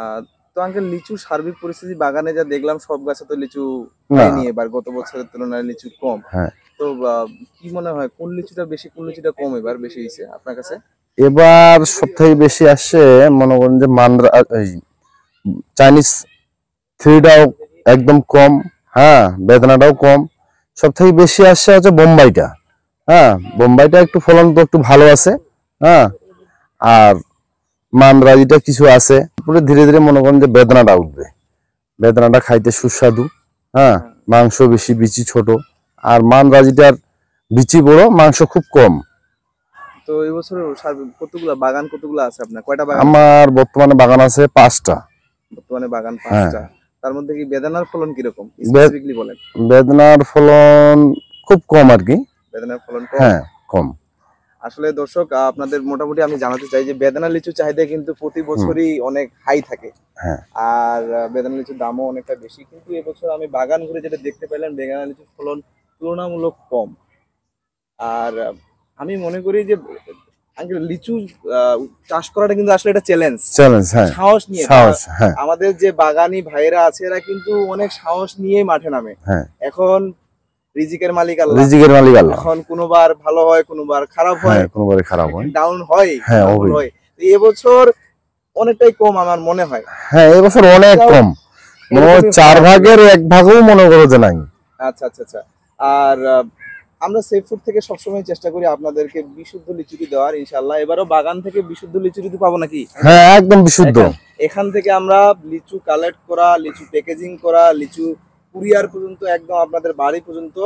আহ, তো আঙ্কেল লিচুর সার্বিক পরিস্থিতি বাগানে যা দেখলাম সব গাছে তো লিচু না। হয়নি এবার, গত বছরের তুলনায় লিচু কম। হ্যাঁ, তো কি মনে হয় কোন লিচুটা বেশি কোন লিচুটা কম এবার বেশি হয়েছে আপনার কাছে? এবার সব থেকে বেশি আসছে মনে করেন যে মান্দ্রা, এই চাইনিজ থ্রিটাও একদম কম। হ্যাঁ, বেদনাটাও কম। সব থেকে বেশি আসছে হচ্ছে বোম্বাইটা। হ্যাঁ, বোম্বাইটা একটু ফলন তো একটু ভালো আছে। হ্যাঁ, আর মান্দ্রাজিটা কিছু আছে। পুরো ধীরে ধীরে মনে করেন যে বেদনাটা উঠবে। বেদনাটা খাইতে সুস্বাদু। হ্যাঁ, হ্যাঁ। মাংস বেশি, বিচি ছোট। আর মান্দ্রাজিটার বিচি বড়, মাংস খুব কম। তো এই বছর কতগুলা বাগান কতগুলা আছে আপনার, কয়টা বাগান আছে? আমার বর্তমানে বাগান আছে 5টা। বর্তমানে বাগান হ্যাঁ, 5টা। তার মধ্যে কি বেদানার ফলন কিরকম বে- স্পেসিফিকলি বলেন? বেদনার ফলন খুব কম আর কি। বেদানার ফলন কম। হ্যাঁ, কম। আসলে দর্শক, আপনাদের মোটামুটি আমি জানাতে চাই যে বেদানা লিচু চাহিদা কিন্তু প্রতি হুম। বছরই অনেক হাই থাকে। হ্যাঁ, আর বেদানা লিচুর দামও অনেকটা বেশি, কিন্তু এবছর আমি বাগান ঘুরে যেটা দেখতে পেলাম বেদানা লিচুর ফলন তুলনামূলক কম। আর আমি মনে করি যে আঙ্কেল লিচু আহ, চাষ করাটা কিন্তু আসলে একটা চ্যালেঞ্জ, চ্যালেঞ্জ। হ্যাঁ, সাহস নিয়ে সাহস। হ্যাঁ, আমাদের যে বাগানি ভাইরা আছে এরা কিন্তু অনেক সাহস নিয়ে মাঠে নামে। হ্যাঁ। এখন রিজিকের মালিক আল্লাহ। রিজিকের মালিক আল্লাহ। এখন কোনোবার ভালো হয় কোনোবার খারাপ হ্যাঁ, হয়, কোনোবারে খারাপ হয়। ডাউন হয়, হ্যাঁ, ডাউন অবশ্যই। হয়। তো এবছর অনেকটাই কম আমার মনে হয়। হ্যাঁ, এবছর অনেক কম। মনে হয় এরকমই 4 হওয়া ছিল। ভাগের 1 ভাগও মনে করো যে নাই। আচ্ছা আচ্ছা আচ্ছা। আর আমরা সেফ ফুড থেকে সবসময় চেষ্টা করি আপনাদেরকে বিশুদ্ধ লিচুটি দেওয়ার, ইনশাল্লাহ এবারও বাগান থেকে বিশুদ্ধ লিচুটি পাবো নাকি? হ্যাঁ, একদম বিশুদ্ধ। এখান থেকে আমরা লিচু কালেক্ট করা, লিচু প্যাকেজিং করা, লিচু কুরিয়ার পর্যন্ত একদম আপনাদের বাড়ি পর্যন্ত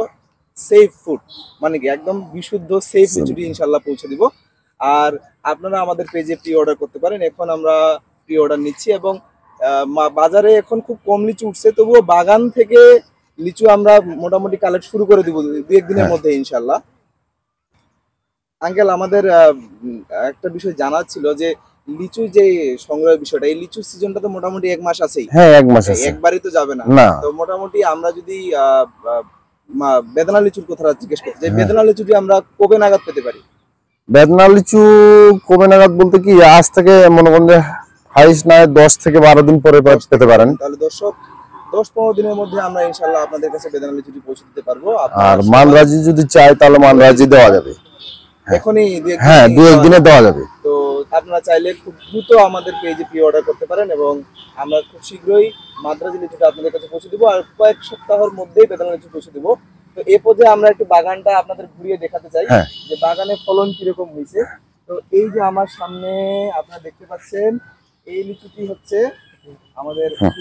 সেফ ফুড, মানে কি একদম বিশুদ্ধ সেফ লিচুটি ইনশাল্লাহ পৌঁছে দিব। আর আপনারা আমাদের পেজে প্রি অর্ডার করতে পারেন, এখন আমরা প্রি অর্ডার নিচ্ছি। এবং বাজারে এখন খুব কম লিচু উঠছে, তবুও বাগান থেকে লিচু আমরা মোটামুটি কালেক্ট শুরু করে দিব 2-1 দিনের হ্যাঁ, মধ্যে ইনশাল্লাহ। আঙ্কেল, আমাদের একটা বিষয় জানার ছিল যে লিচু যে সংগ্রহের বিষয়টা, এই লিচু সিজনটা তো মোটামুটি 1 মাস আছেই, হ্যাঁ, 1 মাস আছে। একবারই তো যাবে না। না। তো মোটামুটি আমরা যদি বেদানা লিচুর কথা জিজ্ঞেস করতে, যে হ্যাঁ, বেদানা লিচুটি আমরা কবে নাগাদ পেতে পারি? বেদনা লিচু কবে নাগাদ বলতে কি, আজ থেকে মনে করেন যে হাইস্ট নয় 10 থেকে 12 দিন পরে পেতে পারেন। তাহলে দর্শক, 10-15 দিনের মধ্যে আমরা ইনশাল্লাহ আপনাদের কাছে বেদানা লিচুটি পৌঁছে দিতে পারবো। আর আপনারা সবাই মানরাজি যদি চাই তাহলে মানরাজি দেওয়া যাবে। এখনই হ্যাঁ, 2-1 দিনে দেওয়া যাবে। তো আপনারা চাইলে খুব দ্রুত আমাদের পেজে প্রি অর্ডার করতে পারেন, এবং আমরা খুব শীঘ্রই মাদ্রাজি লিচুটা আপনাদের কাছে পৌঁছে দিব। আর কয়েক সপ্তাহের মধ্যেই বেদানা লিচু পৌঁছে দিব। তো এ পর্যায়ে আমরা একটু বাগানটা আপনাদের ঘুরিয়ে দেখাতে চাই হ্যাঁ, যে বাগানে ফলন কিরকম হয়েছে। তো এই যে আমার সামনে আপনারা দেখতে পাচ্ছেন, এই লিচুটি হচ্ছে আমাদের হ্যাঁ।